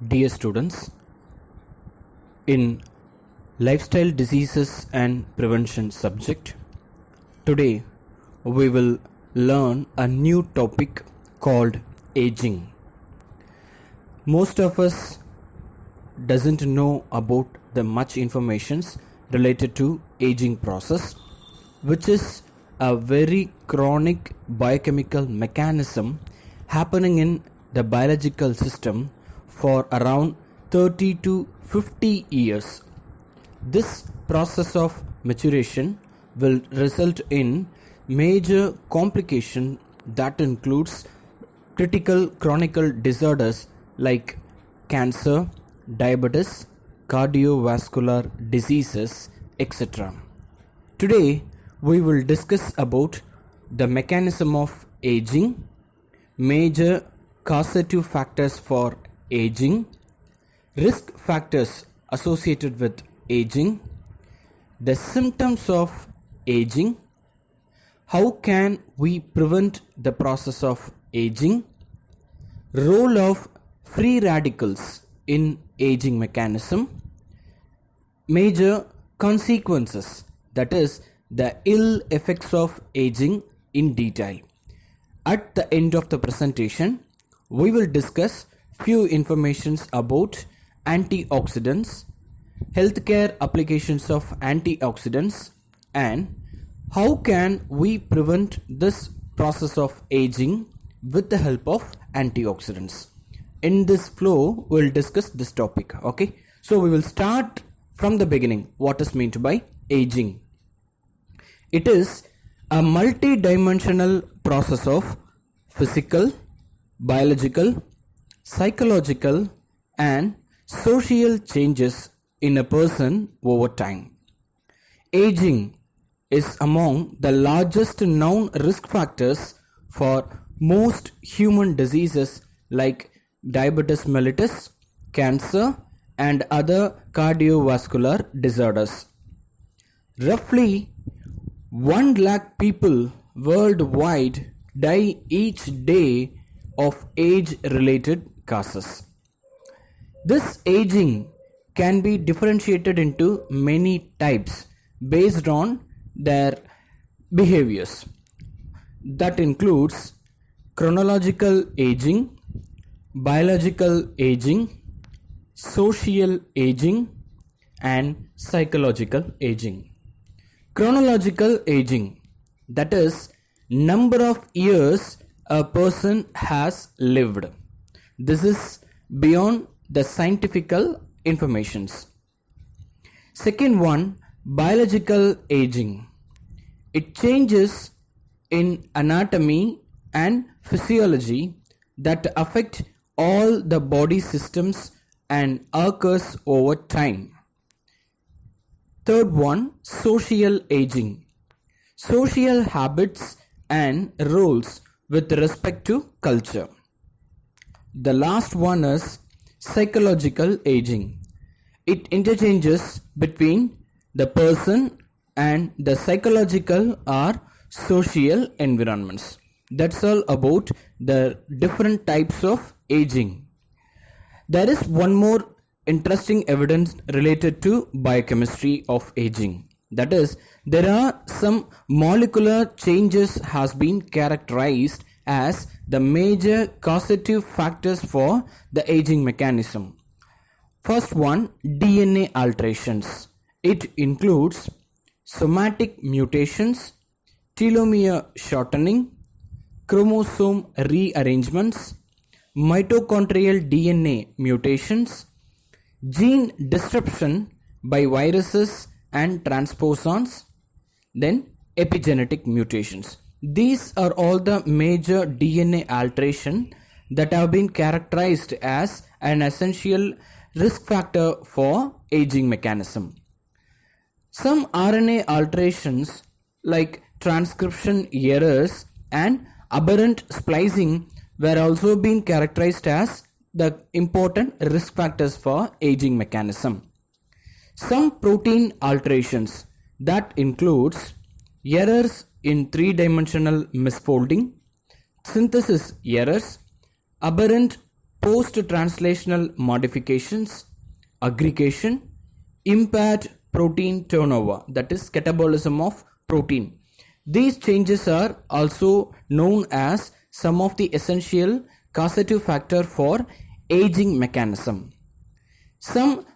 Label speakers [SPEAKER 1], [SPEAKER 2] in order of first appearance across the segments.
[SPEAKER 1] Dear students, in lifestyle diseases and prevention subject, today we will learn a new topic called aging. Most of us doesn't know about the much informations related to aging process, which is a very chronic biochemical mechanism happening in the biological system for around 30 to 50 years. This process of maturation will result in major complication that includes critical chronic disorders like cancer, diabetes, cardiovascular diseases, etc. Today we will discuss about the mechanism of aging, major causative factors for aging, risk factors associated with aging, the symptoms of aging, how can we prevent the process of aging, role of free radicals in aging mechanism, major consequences, that is the ill effects of aging in detail. At the end of the presentation, we will discuss few informations about antioxidants, healthcare applications of antioxidants, and how can we prevent this process of aging with the help of antioxidants. In this flow, we will discuss this topic. Okay, so we will start from the beginning. What is meant by aging? It is a multi-dimensional process of physical, biological, psychological and social changes in a person over time. Aging is among the largest known risk factors for most human diseases like diabetes mellitus, cancer and other cardiovascular disorders. Roughly 1 lakh people worldwide die each day of age-related causes. This aging can be differentiated into many types based on their behaviors. That includes chronological aging, biological aging, social aging, and psychological aging. Chronological aging, that is number of years a person has lived. This is beyond the scientific informations. Second one, biological aging. It changes in anatomy and physiology that affect all the body systems and occurs over time. Third one, social aging. Social habits and roles with respect to culture. The last one is psychological aging. It interchanges between the person and the psychological or social environments. That's all about the different types of aging. There is one more interesting evidence related to biochemistry of aging. That is, there are some molecular changes has been characterized as the major causative factors for the aging mechanism. First one, DNA alterations. It includes somatic mutations, telomere shortening, chromosome rearrangements, mitochondrial DNA mutations, gene disruption by viruses and transposons, then epigenetic mutations. These are all the major DNA alteration that have been characterized as an essential risk factor for aging mechanism. Some RNA alterations like transcription errors and aberrant splicing were also being characterized as the important risk factors for aging mechanism. Some protein alterations that includes errors in three-dimensional misfolding, synthesis errors, aberrant post-translational modifications, aggregation, impaired protein turnover, that is catabolism of protein. These changes are also known as some of the essential causative factor for aging mechanism. Some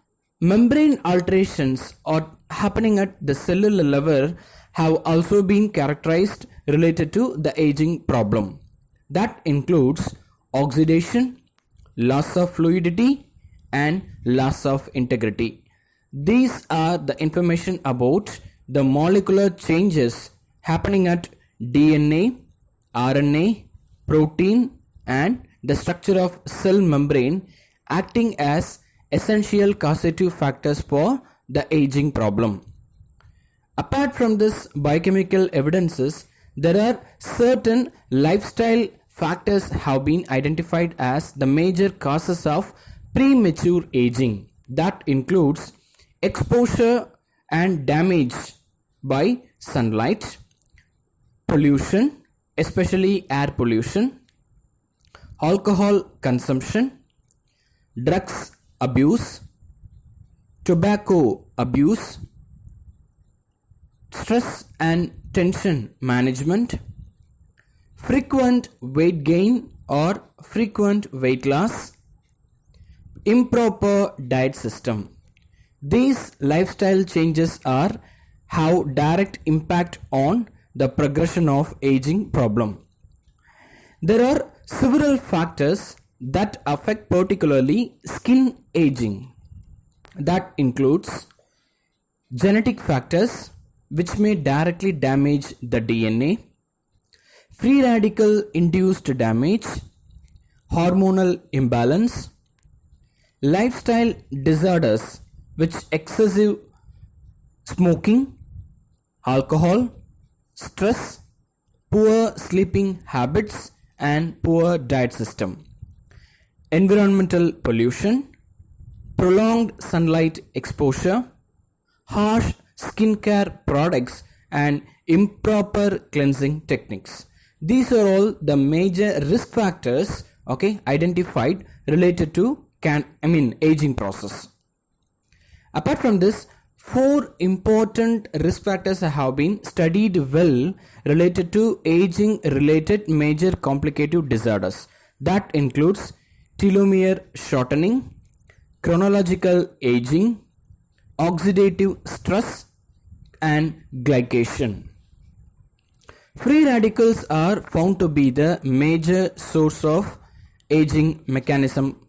[SPEAKER 1] membrane alterations are happening at the cellular level have also been characterized related to the aging problem. That includes oxidation, loss of fluidity, and loss of integrity. These are the information about the molecular changes happening at DNA, RNA, protein, and the structure of cell membrane acting as essential causative factors for the aging problem. Apart from this biochemical evidences, there are certain lifestyle factors have been identified as the major causes of premature aging. That includes exposure and damage by sunlight, pollution, especially air pollution, alcohol consumption, drugs abuse, tobacco abuse, stress and tension management, frequent weight gain or frequent weight loss, improper diet system. These lifestyle changes have direct impact on the progression of aging problem. There are several factors that affect particularly skin aging. That includes genetic factors which may directly damage the DNA, free radical induced damage, hormonal imbalance, lifestyle disorders which excessive smoking, alcohol, stress, poor sleeping habits, and poor diet system, environmental pollution, prolonged sunlight exposure, harsh skincare products, and improper cleansing techniques. These are all the major risk factors identified related to aging process. Apart from this, 4 important risk factors have been studied well related to aging related major complicative disorders. That includes telomere shortening, chronological aging, oxidative stress, and glycation. Free radicals are found to be the major source of aging mechanism.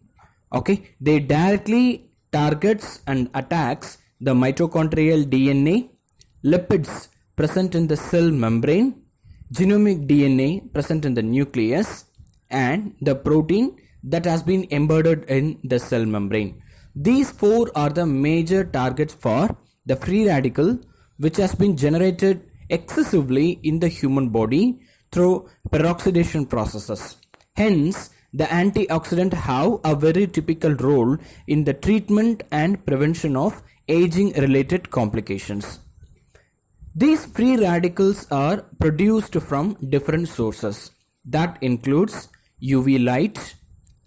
[SPEAKER 1] They directly targets and attacks the mitochondrial DNA, lipids present in the cell membrane, genomic DNA present in the nucleus, and the protein that has been embedded in the cell membrane. These 4 are the major targets for the free radical which has been generated excessively in the human body through peroxidation processes. Hence, the antioxidant have a very typical role in the treatment and prevention of aging related complications. These free radicals are produced from different sources. That includes UV light,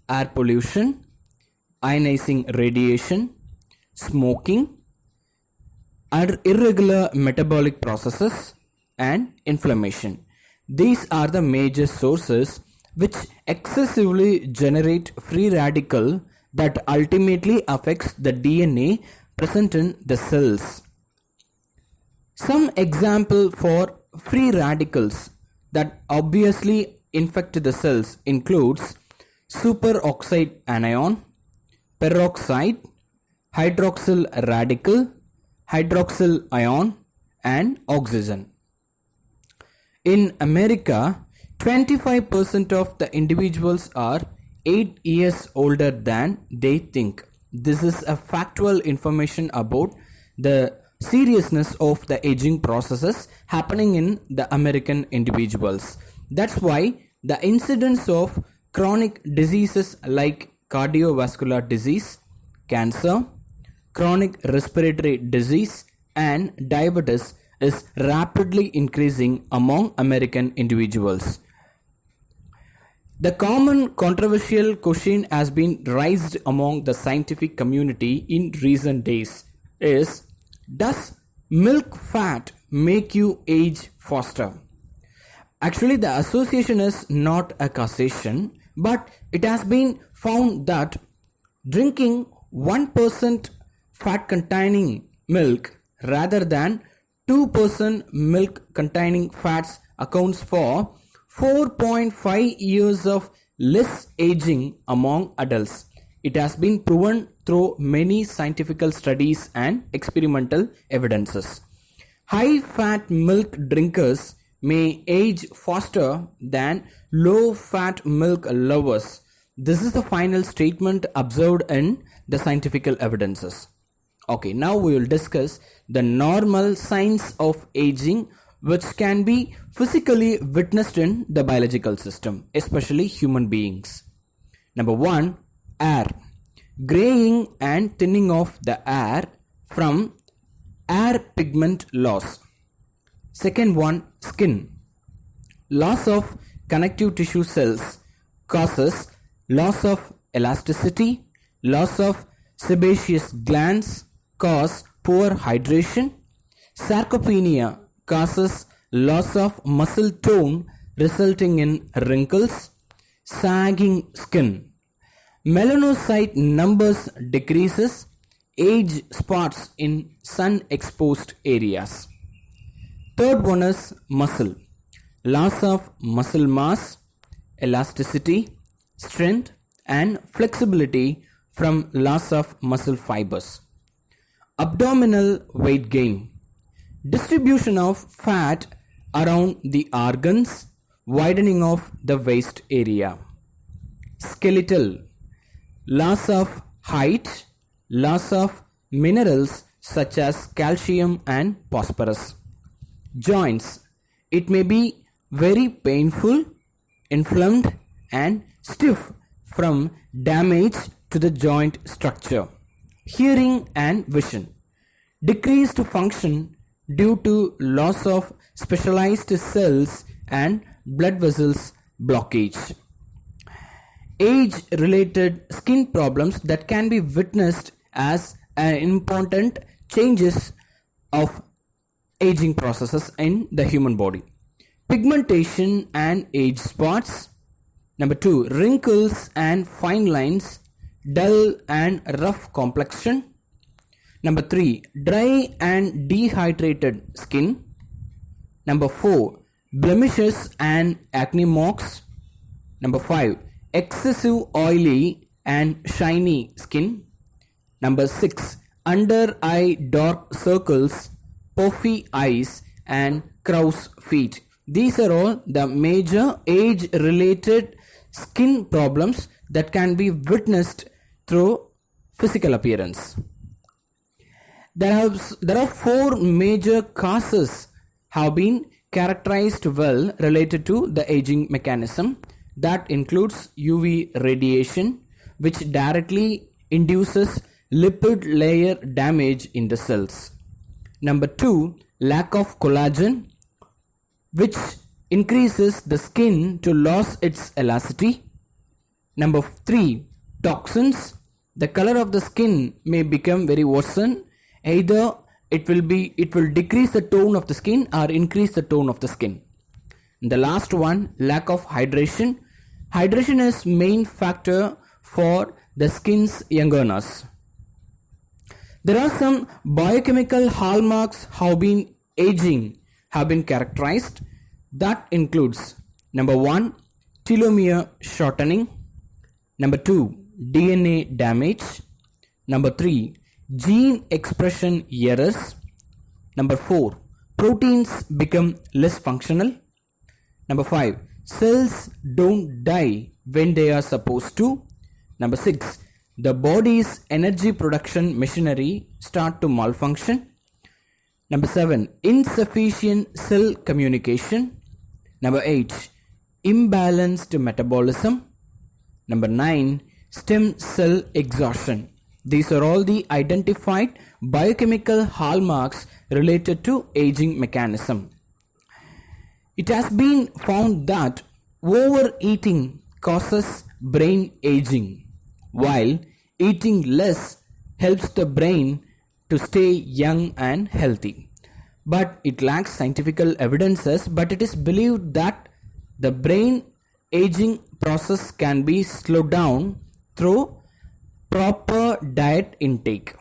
[SPEAKER 1] air pollution, ionizing radiation, smoking, irregular metabolic processes, and inflammation. These are the major sources which excessively generate free radical that ultimately affects the DNA present in the cells. Some example for free radicals that obviously infect the cells includes superoxide anion, peroxide, hydroxyl radical, hydroxyl ion, and oxygen. In America, 25% of the individuals are 8 years older than they think. This is a factual information about the seriousness of the aging processes happening in the American individuals. That's why the incidence of chronic diseases like cardiovascular disease, cancer, chronic respiratory disease, and diabetes is rapidly increasing among American individuals. The common controversial question has been raised among the scientific community in recent days is, does milk fat make you age faster? Actually, the association is not a causation, but it has been found that drinking 1% fat containing milk rather than 2% milk containing fats accounts for 4.5 years of less aging among adults. It has been proven through many scientific studies and experimental evidences. High fat milk drinkers may age faster than low fat milk lovers. This is the final statement observed in the scientific evidences. Okay, now we will discuss the normal signs of aging which can be physically witnessed in the biological system, especially human beings. Number 1, hair. Graying and thinning of the hair from hair pigment loss. Second one, skin. Loss of connective tissue cells causes loss of elasticity, loss of sebaceous glands cause poor hydration. Sarcopenia causes loss of muscle tone resulting in wrinkles, sagging skin. Melanocyte numbers decreases, age spots in sun exposed areas. Third one is muscle. Loss of muscle mass, elasticity, strength and flexibility from loss of muscle fibers. Abdominal weight gain. Distribution of fat around the organs, widening of the waist area. Skeletal. Loss of height, loss of minerals such as calcium and phosphorus. Joints. It may be very painful, inflamed and stiff from damage to the joint structure. Hearing and vision. Decreased function due to loss of specialized cells and blood vessels blockage. Age-related skin problems that can be witnessed as important changes of aging processes in the human body. Pigmentation and age spots. Number 2, wrinkles and fine lines, dull and rough complexion. Number 3, dry and dehydrated skin. Number 4, blemishes and acne marks. Number 5, excessive oily and shiny skin. Number 6, under eye dark circles, puffy eyes and crow's feet. These are all the major age related skin problems that can be witnessed through physical appearance. There are 4 major causes have been characterized well related to the aging mechanism. That includes UV radiation, which directly induces lipid layer damage in the cells. Number 2, lack of collagen, which increases the skin to lose its elasticity. Number 3, toxins. The color of the skin may become very worsen. Either it will decrease the tone of the skin or increase the tone of the skin. The last one, lack of hydration. Hydration is main factor for the skin's youngerness. There are some biochemical hallmarks have been characterized. That includes number 1, telomere shortening. Number 2, DNA damage. Number 3, gene expression errors. Number 4, proteins become less functional. Number 5, cells don't die when they are supposed to. Number 6, the body's energy production machinery start to malfunction. Number 7, insufficient cell communication. Number 8, imbalanced metabolism. Number 9, stem cell exhaustion. These are all the identified biochemical hallmarks related to aging mechanism. It has been found that overeating causes brain aging, while eating less helps the brain to stay young and healthy. But it lacks scientific evidences, but it is believed that the brain aging process can be slowed down through proper diet intake.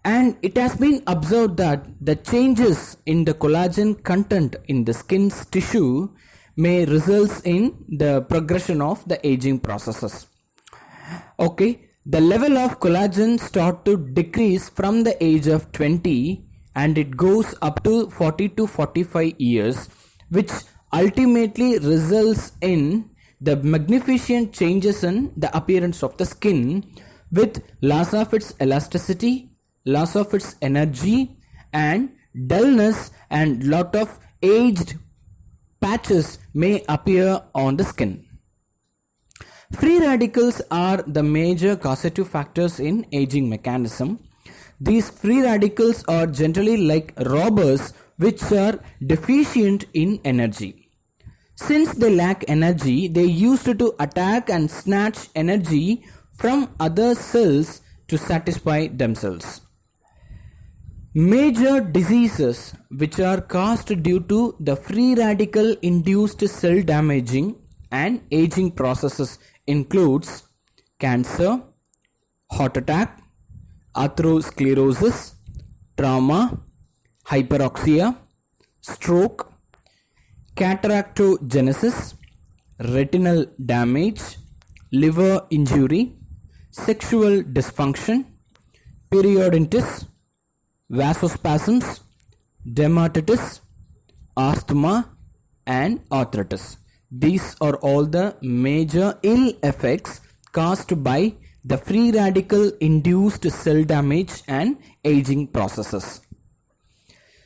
[SPEAKER 1] And it has been observed that the changes in the collagen content in the skin's tissue may result in the progression of the aging processes. Okay, the level of collagen start to decrease from the age of 20 and it goes up to 40 to 45 years, which ultimately results in the magnificent changes in the appearance of the skin with loss of its elasticity, loss of its energy and dullness, and lot of aged patches may appear on the skin. Free radicals are the major causative factors in aging mechanism. These free radicals are generally like robbers which are deficient in energy. Since they lack energy, they used to attack and snatch energy from other cells to satisfy themselves. Major diseases which are caused due to the free radical induced cell damaging and aging processes includes cancer, heart attack, atherosclerosis, trauma, hyperoxia, stroke, cataractogenesis, retinal damage, liver injury, sexual dysfunction, periodontitis, vasospasms, dermatitis, asthma and arthritis. These are all the major ill effects caused by the free radical induced cell damage and aging processes.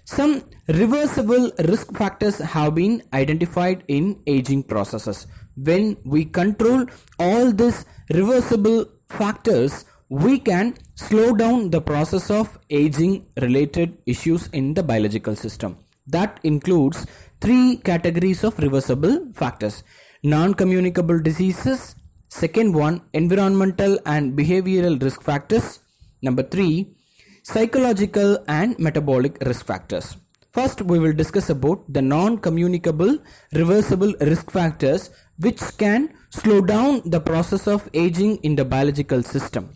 [SPEAKER 1] Some reversible risk factors have been identified in aging processes. When we control all these reversible factors, we can slow down the process of aging related issues in the biological system. That includes three categories of reversible factors: non-communicable diseases, second one environmental and behavioral risk factors, number 3 psychological and metabolic risk factors. First we will discuss about the non-communicable reversible risk factors which can slow down the process of aging in the biological system.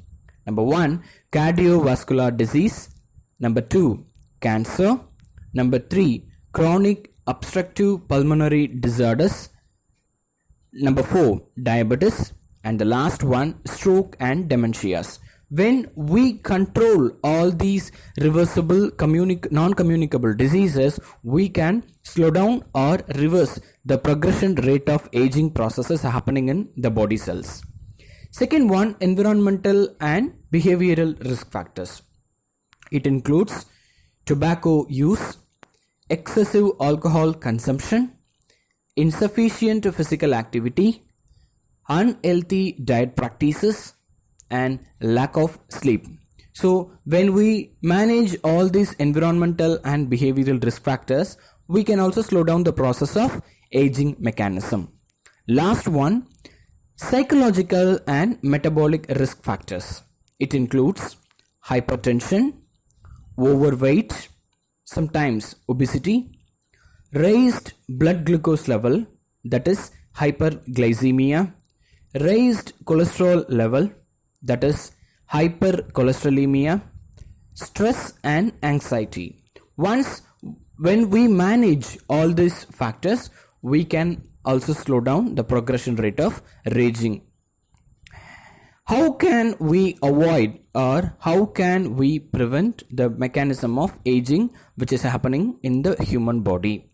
[SPEAKER 1] Number 1, cardiovascular disease. Number 2, cancer. Number 3, chronic obstructive pulmonary disorders. Number 4, diabetes. And the last one, stroke and dementias. When we control all these reversible non-communicable diseases, we can slow down or reverse the progression rate of aging processes happening in the body cells. Second one, environmental and behavioral risk factors. It includes tobacco use, excessive alcohol consumption, insufficient physical activity, unhealthy diet practices, and lack of sleep. So when we manage all these environmental and behavioral risk factors, we can also slow down the process of aging mechanism. Last one, psychological and metabolic risk factors. It includes hypertension, overweight, sometimes obesity, raised blood glucose level, that is hyperglycemia, raised cholesterol level, that is hypercholesterolemia, stress and anxiety. When we manage all these factors, we can also slow down the progression rate of aging. How can we avoid or how can we prevent the mechanism of aging which is happening in the human body?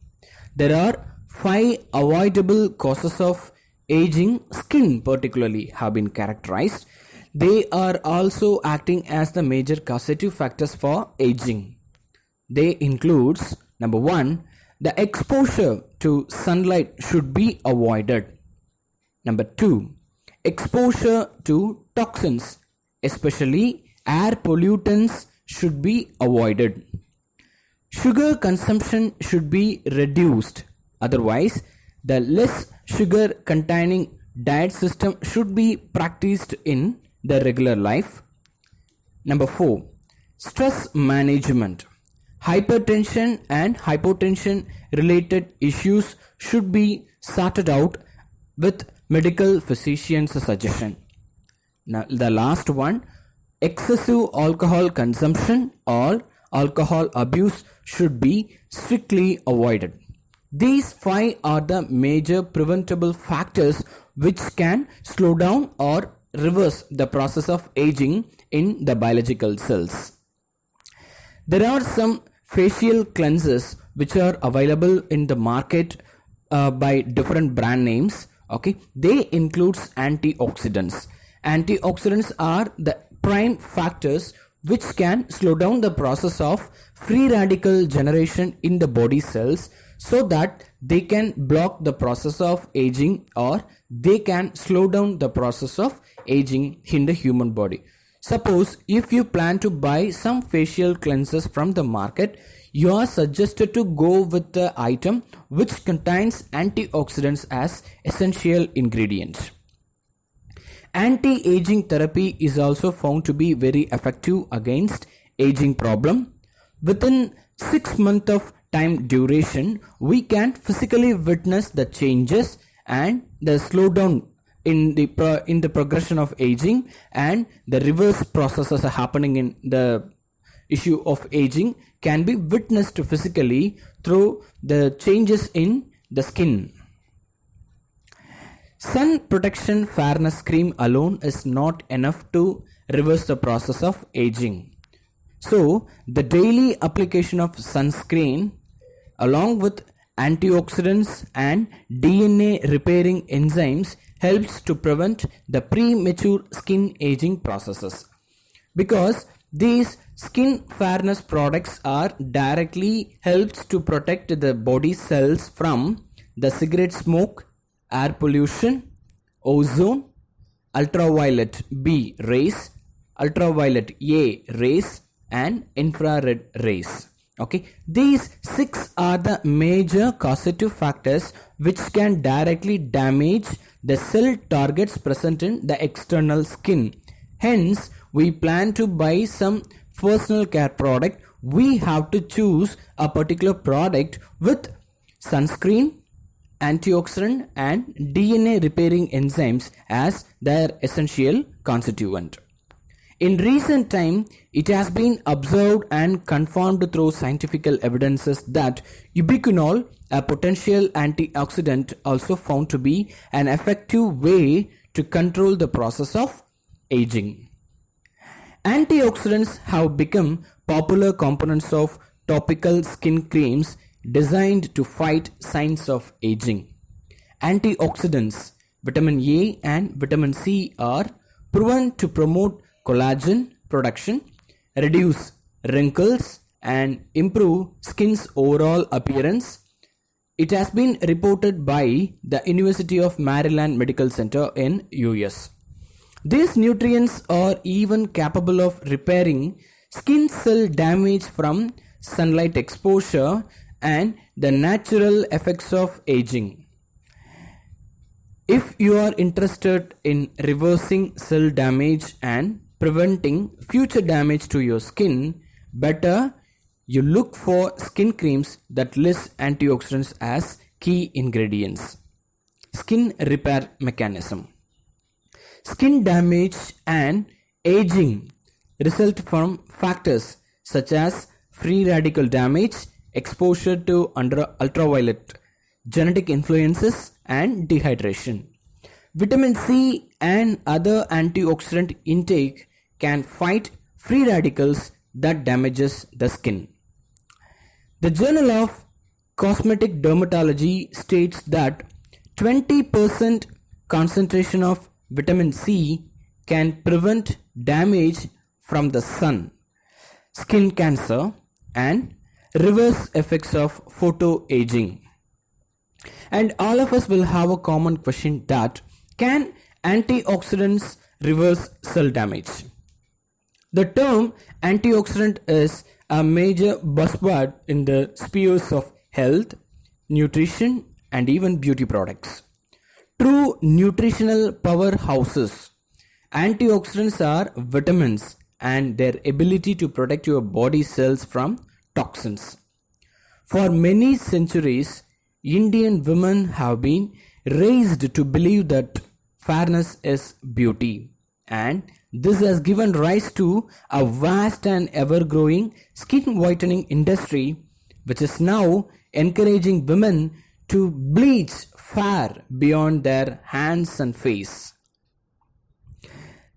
[SPEAKER 1] There are 5 avoidable causes of aging. Skin particularly have been characterized. They are also acting as the major causative factors for aging. They includes number 1, the exposure to sunlight should be avoided. Number 2, exposure to toxins, especially air pollutants, should be avoided. Sugar consumption should be reduced. Otherwise, the less sugar containing diet system should be practiced in the regular life. Number 4, stress management. Hypertension and hypotension related issues should be sorted out with medical physician's suggestion. Now, the last one, excessive alcohol consumption or alcohol abuse should be strictly avoided. These 5 are the major preventable factors which can slow down or reverse the process of aging in the biological cells. There are some facial cleansers which are available in the market by different brand names. Okay, they includes antioxidants. Antioxidants are the prime factors which can slow down the process of free radical generation in the body cells, so that they can block the process of aging, or they can slow down the process of aging in the human body. Suppose if you plan to buy some facial cleansers from the market, you are suggested to go with the item which contains antioxidants as essential ingredients. Anti-aging therapy is also found to be very effective against aging problem. Within 6 months of time duration, we can physically witness the changes and the slowdown in the progression of aging, and the reverse processes are happening in the issue of aging can be witnessed physically through the changes in the skin. Sun protection fairness cream alone is not enough to reverse the process of aging. So, the daily application of sunscreen along with antioxidants and DNA repairing enzymes helps to prevent the premature skin aging processes, because these skin fairness products are directly helps to protect the body cells from the cigarette smoke, air pollution, ozone, ultraviolet B rays, ultraviolet A rays and infrared rays. Okay, these 6 are the major causative factors which can directly damage the cell targets present in the external skin. Hence, we plan to buy some personal care product, we have to choose a particular product with sunscreen, antioxidant and DNA repairing enzymes as their essential constituent. In recent time, it has been observed and confirmed through scientific evidences that ubiquinol, a potential antioxidant, also found to be an effective way to control the process of aging. Antioxidants have become popular components of topical skin creams designed to fight signs of aging. Antioxidants, vitamin A and vitamin C, are proven to promote collagen production, reduce wrinkles and improve skin's overall appearance. It has been reported by the University of Maryland Medical Center in US. These nutrients are even capable of repairing skin cell damage from sunlight exposure and the natural effects of aging. If you are interested in reversing cell damage and preventing future damage to your skin, better you look for skin creams that list antioxidants as key ingredients. Skin repair mechanism. Skin damage and aging result from factors such as free radical damage, exposure to ultraviolet, genetic influences and dehydration. Vitamin C and other antioxidant intake can fight free radicals that damages the skin. The Journal of Cosmetic Dermatology states that 20% concentration of vitamin C can prevent damage from the sun, skin cancer and reverse effects of photoaging. And all of us will have a common question that, can antioxidants reverse cell damage? The term antioxidant is a major buzzword in the spheres of health, nutrition and even beauty products. true nutritional powerhouses. Antioxidants are vitamins and their ability to protect your body cells from toxins. For many centuries, Indian women have been raised to believe that fairness is beauty, and this has given rise to a vast and ever-growing skin whitening industry, which is now encouraging women to bleach fair beyond their hands and face.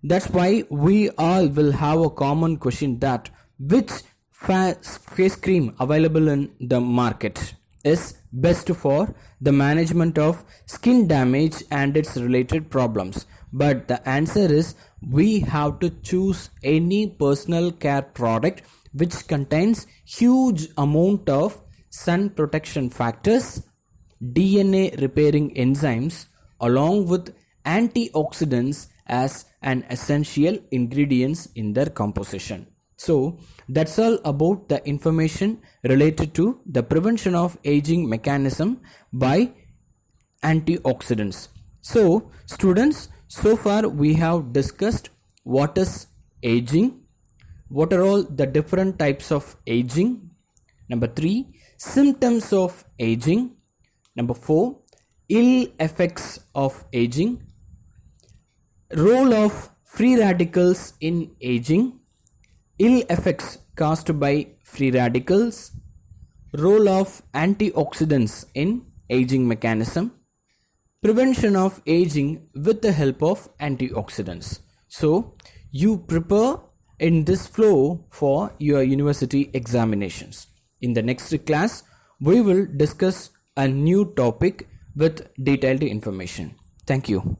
[SPEAKER 1] That's why we all will have a common question that which face cream available in the market is best for the management of skin damage and its related problems. But the answer is we have to choose any personal care product which contains huge amount of sun protection factors, DNA repairing enzymes along with antioxidants as an essential ingredients in their composition. So that's all about the information related to the prevention of aging mechanism by antioxidants. So students, so far we have discussed what is aging, what are all the different types of aging, number 3, symptoms of aging, number 4, ill effects of aging, role of free radicals in aging, ill effects caused by free radicals, role of antioxidants in aging mechanism, prevention of aging with the help of antioxidants. So you prepare in this flow for your university examinations. In the next class, we will discuss a new topic with detailed information. Thank you.